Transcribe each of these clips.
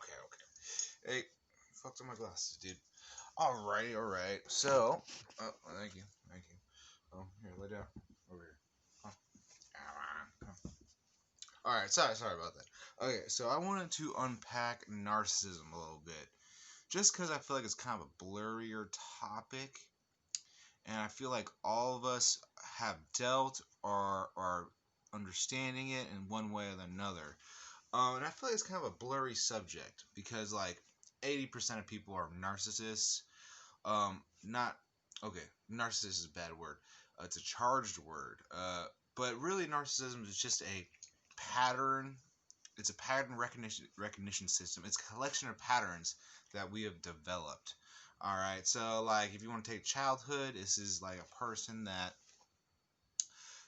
Okay. Hey, fucked up my glasses, dude. Alright. So, oh, thank you. Oh, here, lay down. Over here. Come on. Alright, sorry about that. Okay, so I wanted to unpack narcissism a little bit. Just because I feel like it's kind of a blurrier topic, and I feel like all of us have dealt or are understanding it in one way or another. And I feel like it's kind of a blurry subject because like 80% of people are narcissists. Not okay. Narcissist is a bad word. It's a charged word. But really, narcissism is just a pattern. It's a pattern recognition system. It's a collection of patterns that we have developed. All right. So like, if you want to take childhood, this is like a person that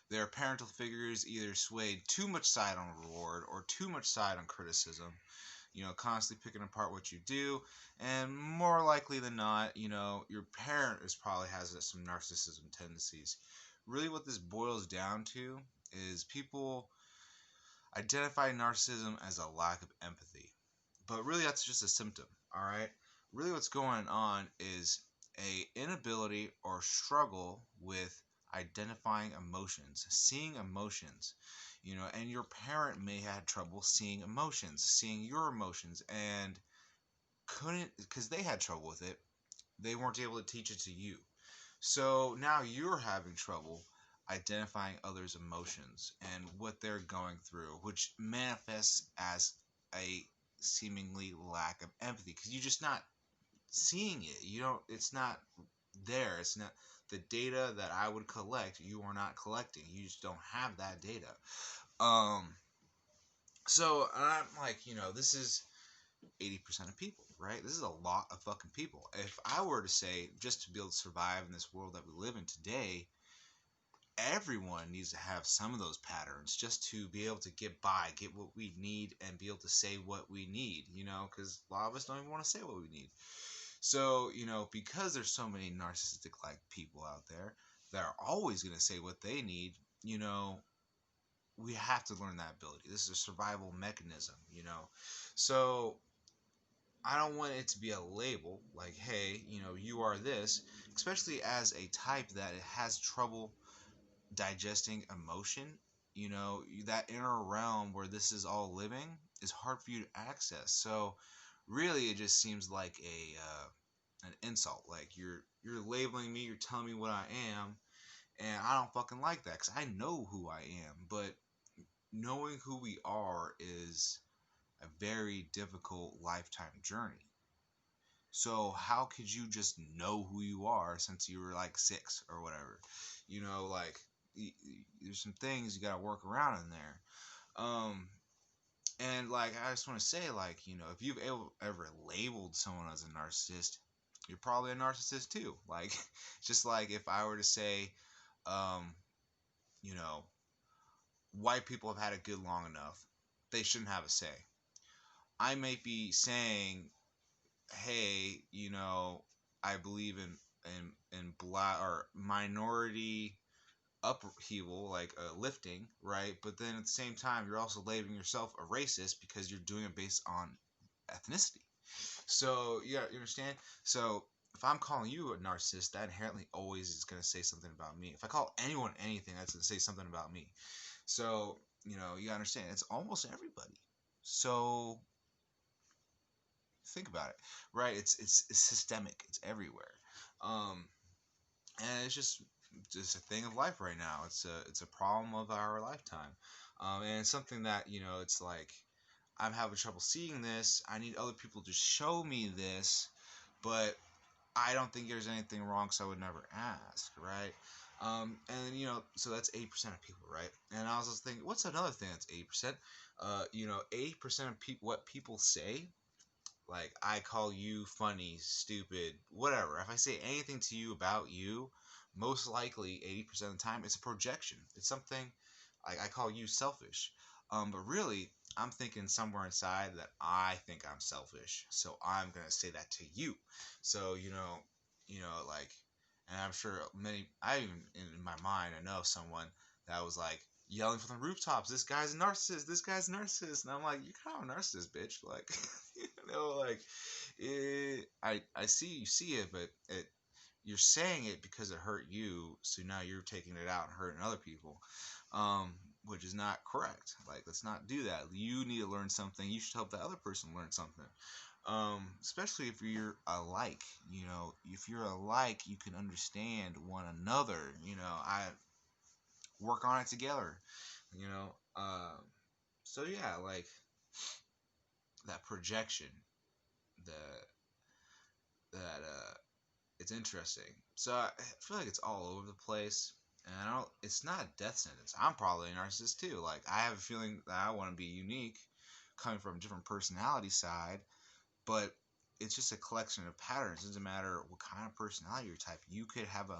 their parental figures either swayed too much side on reward or too much side on criticism, constantly picking apart what you do, and more likely than not, your parent is probably has some narcissism tendencies. Really, what this boils down to is people identify narcissism as a lack of empathy, but really that's just a symptom. All right, really, what's going on is a inability or struggle with identifying emotions, seeing emotions, and your parent may have trouble seeing emotions, seeing your emotions, and couldn't, because they had trouble with it, they weren't able to teach it to you. So now you're having trouble identifying others' emotions and what they're going through, which manifests as a seemingly lack of empathy because you're just not seeing it. You don't, it's not there. It's not the data that I would collect, you are not collecting. You just don't have that data. Um, so I'm like, this is 80% of people, right? This is a lot of fucking people. If I were to say, just to be able to survive in this world that we live in today, everyone needs to have some of those patterns just to be able to get by, get what we need, and be able to say what we need, because a lot of us don't even want to say what we need. So, because there's so many narcissistic like people out there that are always going to say what they need, we have to learn that ability. This is a survival mechanism. So, I don't want it to be a label like, hey, you are this, especially as a type that has trouble digesting emotion. That inner realm where this is all living is hard for you to access. So, really, it just seems like an insult. Like you're labeling me, you're telling me what I am, and I don't fucking like that because I know who I am. But knowing who we are is a very difficult lifetime journey. So how could you just know who you are since you were like 6 or whatever? Like there's some things you gotta work around in there. Um, and like I just want to say, like if you've ever labeled someone as a narcissist, you're probably a narcissist too. Like just like if I were to say, um, you know, white people have had it good long enough, they shouldn't have a say. I may be saying, hey, I believe in black or minority upheaval, like lifting, right? But then at the same time, you're also labeling yourself a racist because you're doing it based on ethnicity. So yeah, you understand? So if I'm calling you a narcissist, that inherently always is going to say something about me. If I call anyone anything, that's going to say something about me. So you understand? It's almost everybody. So think about it, right? It's systemic. It's everywhere, um, and it's just a thing of life right now. It's a problem of our lifetime, and it's something that it's like I'm having trouble seeing this. I need other people to show me this, but I don't think there's anything wrong, so I would never ask, right? And so that's 8% of people, right? And I was just thinking, what's another thing that's 8%? 8% of people, what people say, like I call you funny, stupid, whatever. If I say anything to you about you, most likely 80% of the time it's a projection. It's something like I call you selfish. But really, I'm thinking somewhere inside that I think I'm selfish. So I'm gonna say that to you. So like, and I'm sure I even in my mind I know someone that was like, yelling from the rooftops, "This guy's a narcissist! This guy's a narcissist!" And I'm like, "You're kind of a narcissist, bitch!" Like, like, I see you see it, but you're saying it because it hurt you, so now you're taking it out and hurting other people, um, which is not correct. Like, let's not do that. You need to learn something. You should help the other person learn something. Especially if you're alike. If you're alike, you can understand one another. I work on it together. You know, so yeah, like that projection, that it's interesting. So I feel like it's all over the place, and I don't. It's not a death sentence. I'm probably a narcissist too. Like I have a feeling that I want to be unique, coming from a different personality side, but it's just a collection of patterns. It doesn't matter what kind of personality you're type. You could have a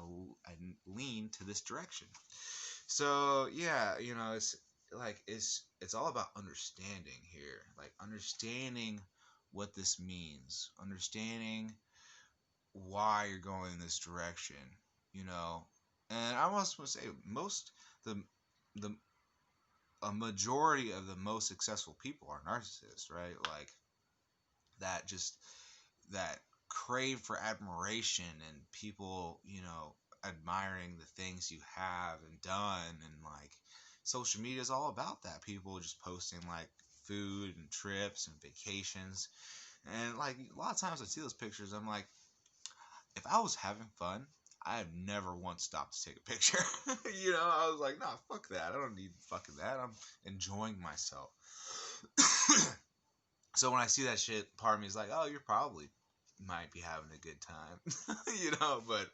lean to this direction. So yeah, it's all about understanding here, like understanding what this means, understanding why you're going in this direction, you know. And I must say, the the a majority of the most successful people are narcissists, right? Like that just that crave for admiration and people, admiring the things you have and done, and like social media is all about that. People just posting like food and trips and vacations, and like a lot of times I see those pictures, I'm like, if I was having fun, I have never once stopped to take a picture. I was like, nah, fuck that. I don't need fucking that. I'm enjoying myself. So when I see that shit, part of me is like, oh, you're probably might be having a good time, but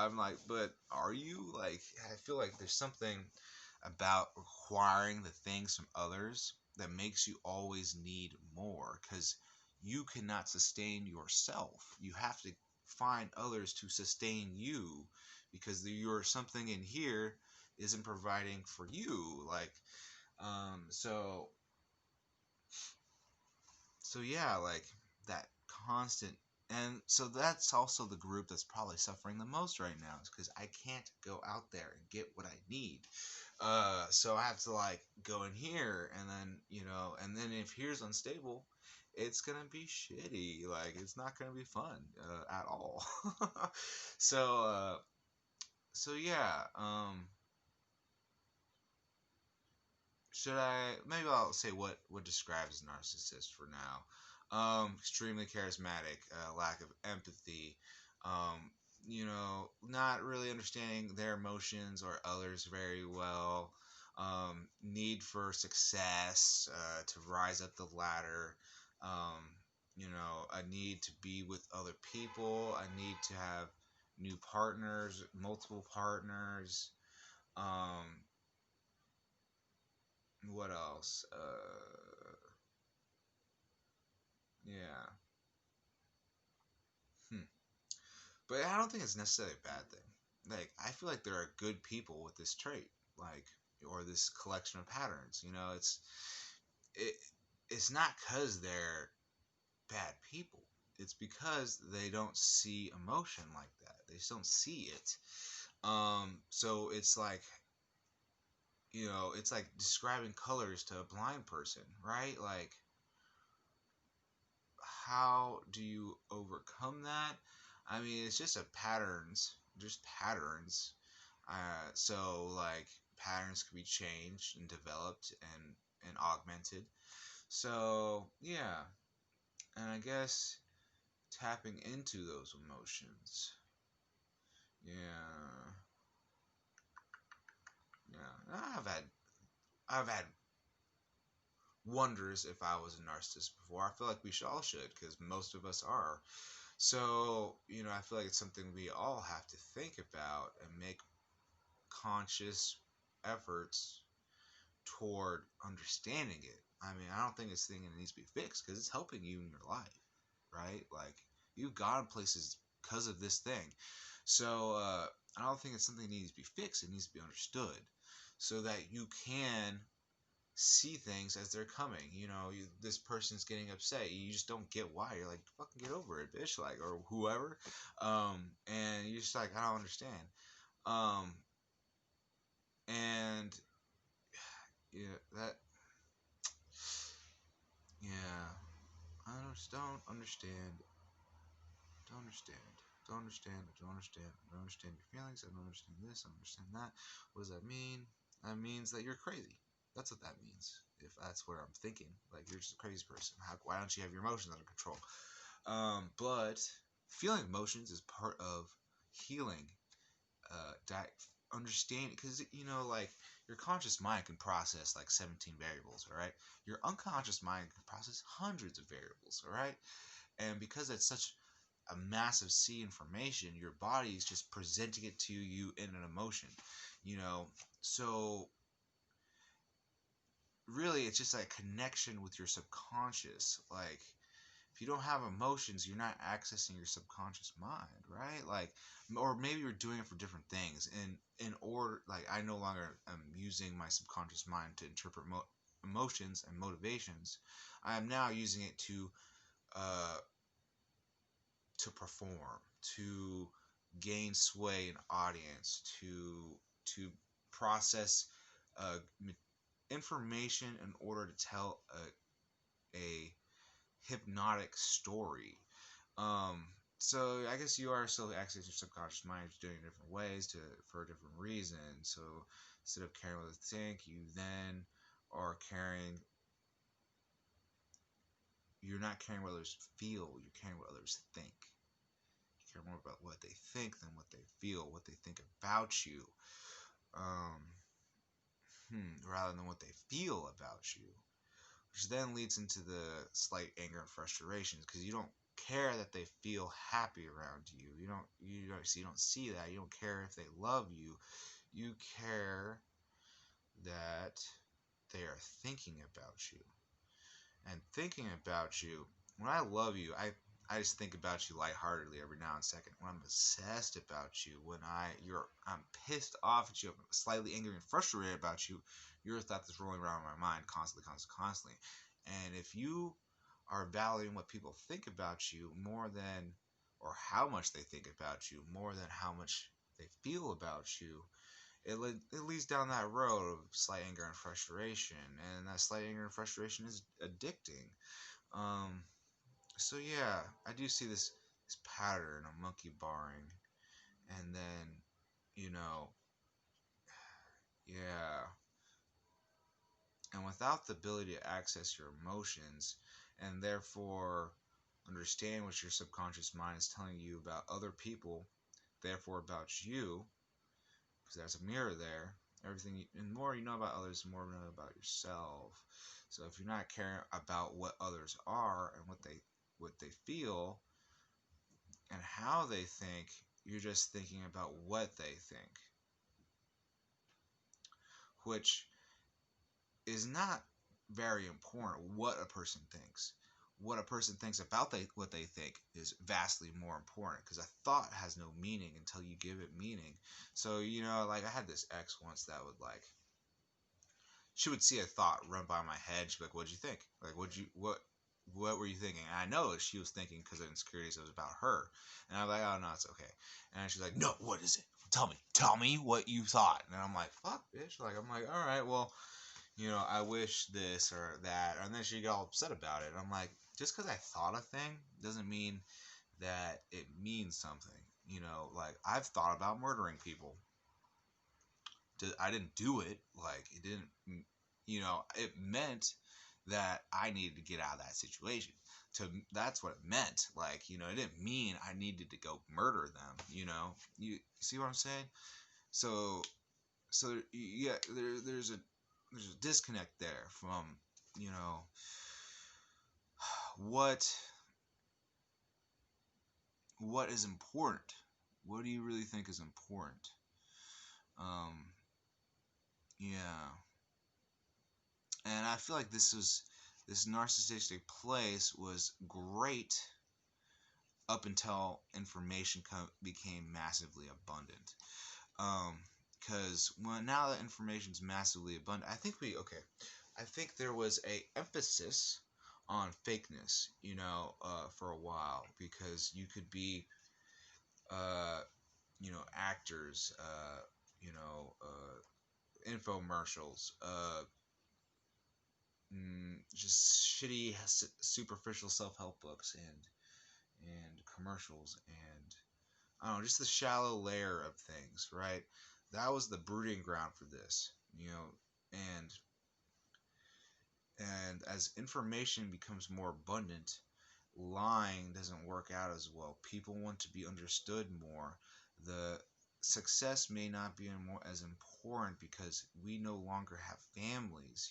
I'm like, but are you? Like, I feel like there's something about requiring the things from others that makes you always need more, because you cannot sustain yourself. You have to find others to sustain you, because your something in here isn't providing for you. Like, so yeah, like that constant. And so that's also the group that's probably suffering the most right now, is because I can't go out there and get what I need. So I have to like go in here, and then and then if here's unstable, it's gonna be shitty. Like it's not gonna be fun at all. so yeah. Should I? Maybe I'll say what describes a narcissist for now. Extremely charismatic, lack of empathy, not really understanding their emotions or others very well. Need for success, to rise up the ladder. A need to be with other people. A need to have new partners, multiple partners. Um, what else? Yeah. Hmm. But I don't think it's necessarily a bad thing. Like, I feel like there are good people with this trait, like, or this collection of patterns. It. It's not because they're bad people. It's because they don't see emotion like that. They just don't see it. So it's like describing colors to a blind person, right? Like, how do you overcome that? I mean, it's just patterns. So like patterns can be changed and developed and augmented. So yeah, and I guess tapping into those emotions. Yeah, yeah. I've had wonders if I was a narcissist before. I feel like we all should, because most of us are. So, I feel like it's something we all have to think about and make conscious efforts toward understanding it. I mean, I don't think it's a thing that needs to be fixed, because it's helping you in your life, right? Like, you've gone places because of this thing. So, I don't think it's something that needs to be fixed. It needs to be understood so that you can see things as they're coming. This person's getting upset. You just don't get why. You're like, fucking get over it, bitch. Like, or whoever. And you're just like, I don't understand. Um, and yeah, that, yeah, I just don't understand. Don't understand. Don't understand. Don't understand. Don't understand your feelings. I don't understand this. I don't understand that. What does that mean? That means that you're crazy. That's what that means. If that's what I'm thinking, like you're just a crazy person. Why don't you have your emotions under control? But feeling emotions is part of healing. That understanding, because like your conscious mind can process like 17 variables. All right, your unconscious mind can process hundreds of variables. All right, and because it's such a massive sea information, your body is just presenting it to you in an emotion, you know. So really, it's just like a connection with your subconscious. Like if you don't have emotions, you're not accessing your subconscious mind, right? Like, or maybe you're doing it for different things. And in order, like, I no longer am using my subconscious mind to interpret emotions and motivations. I am now using it uh, to perform, to gain sway in audience, to process uh, information in order to tell a hypnotic story. Um, so I guess you are still accessing your subconscious mind, doing it different ways for a different reason. So instead of caring what others think, you then are caring. You're not caring what others feel. You're caring what others think. Care more about what they think than what they feel, what they think about you, um, rather than what they feel about you, which then leads into the slight anger and frustrations because you don't care that they feel happy around you. You don't see that. You don't care if they love you. You care that they are thinking about you and thinking about you. When I love you, I just think about you lightheartedly every now and second. When I'm obsessed about you, when I'm pissed off at you, I'm slightly angry and frustrated about you, you're a thought that's rolling around in my mind constantly, constantly, constantly. And if you are valuing what people think about you more than, or how much they think about you more than how much they feel about you, it leads down that road of slight anger and frustration, and that slight anger and frustration is addicting. Um, so yeah, I do see this pattern of monkey barring, and then you know, yeah, and without the ability to access your emotions, and therefore understand what your subconscious mind is telling you about other people, therefore about you, because there's a mirror there. Everything and more you know about others, the more you know about yourself. So if you're not caring about what others are and what they feel and how they think, you're just thinking about what they think, which is not very important. What a person thinks, what a person thinks about what they think is vastly more important because a thought has no meaning until you give it meaning. So like I had this ex once that would like she would see a thought run by my head. She'd be like, "What'd you think? Like, what were you thinking?" And I know she was thinking because of insecurities. It was about her, and I'm like, "Oh no, it's okay." And she's like, "No, what is it? Tell me what you thought." And I'm like, "Fuck, bitch!" Like, I'm like, "All right, well, I wish this or that." And then she got all upset about it. And I'm like, just because I thought a thing doesn't mean that it means something. Like I've thought about murdering people. I didn't do it. Like it didn't. It meant that I needed to get out of that situation. That's what it meant. Like it didn't mean I needed to go murder them. You see what I'm saying? So yeah, there's a disconnect there from you know what what is important. What do you really think is important? Um, yeah. And I feel like this narcissistic place was great up until information became massively abundant. Because when now that information's massively abundant, I think there was a emphasis on fakeness, for a while because you could be, uh, actors, infomercials, just shitty, superficial self-help books and commercials, and I don't know, just the shallow layer of things, right? That was the breeding ground for this, and as information becomes more abundant, lying doesn't work out as well. People want to be understood more. The success may not be as important because we no longer have families.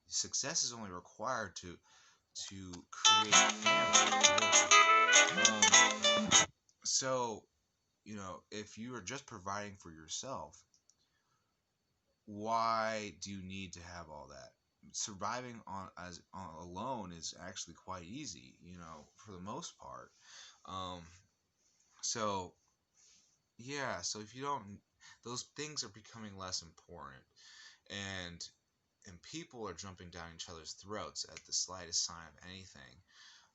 Success is only required to create families. Really. So if you are just providing for yourself, why do you need to have all that? Surviving on alone is actually quite easy, for the most part. Um, so yeah, so if you don't, those things are becoming less important, and people are jumping down each other's throats at the slightest sign of anything.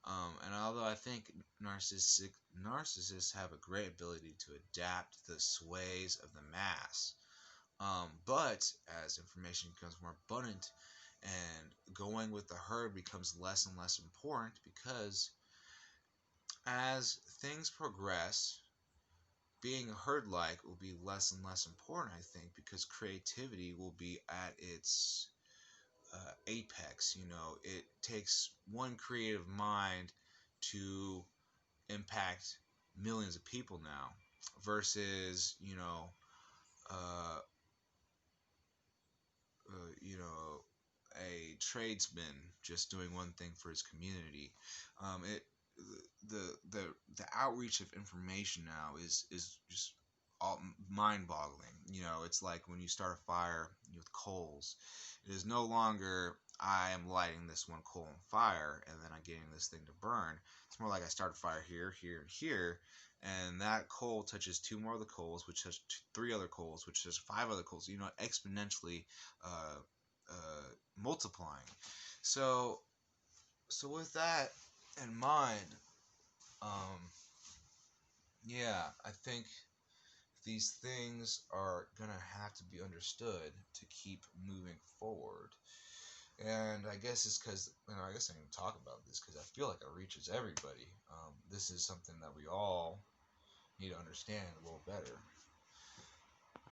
And although I think narcissists have a great ability to adapt to the sways of the mass, but as information becomes more abundant and going with the herd becomes less and less important, because as things progress, being herd-like will be less and less important, I think, because creativity will be at its apex. It takes one creative mind to impact millions of people now, versus uh, a tradesman just doing one thing for his community. It the outreach of information now is just all mind-boggling. It's like when you start a fire with coals. It is no longer I am lighting this one coal on fire and then I'm getting this thing to burn. It's more like I start a fire here, here, and here, and that coal touches two more of the coals, which touch three other coals, which touches five other coals. Exponentially uh, multiplying. So, with that in mind, um, yeah, I think these things are gonna have to be understood to keep moving forward. And I guess it's because I guess I can talk about this because I feel like it reaches everybody. This is something that we all need to understand a little better.